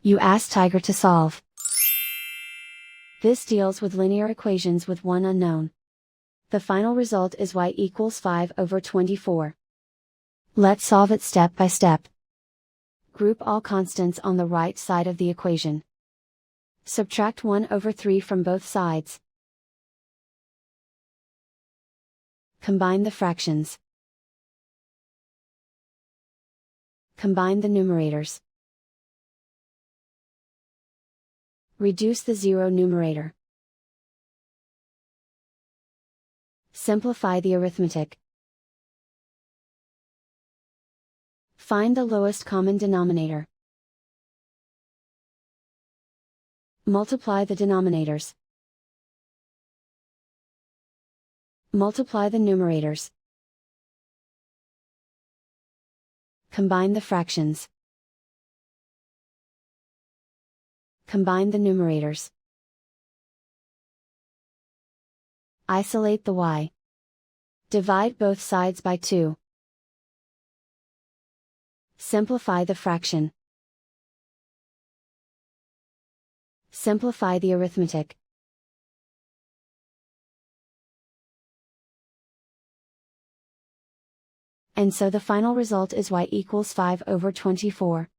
You ask Tiger to solve. This deals with linear equations with one unknown. The final result is y equals 5/24. Let's solve it step by step. Group all constants on the right side of the equation. Subtract 1/3 from both sides. Combine the fractions. Combine the numerators. Reduce the zero numerator. Simplify the arithmetic. Find the lowest common denominator. Multiply the denominators. Multiply the numerators. Combine the fractions. Combine the numerators. Isolate the y. Divide both sides by 2. Simplify the fraction. Simplify the arithmetic. And so the final result is y equals 5/24.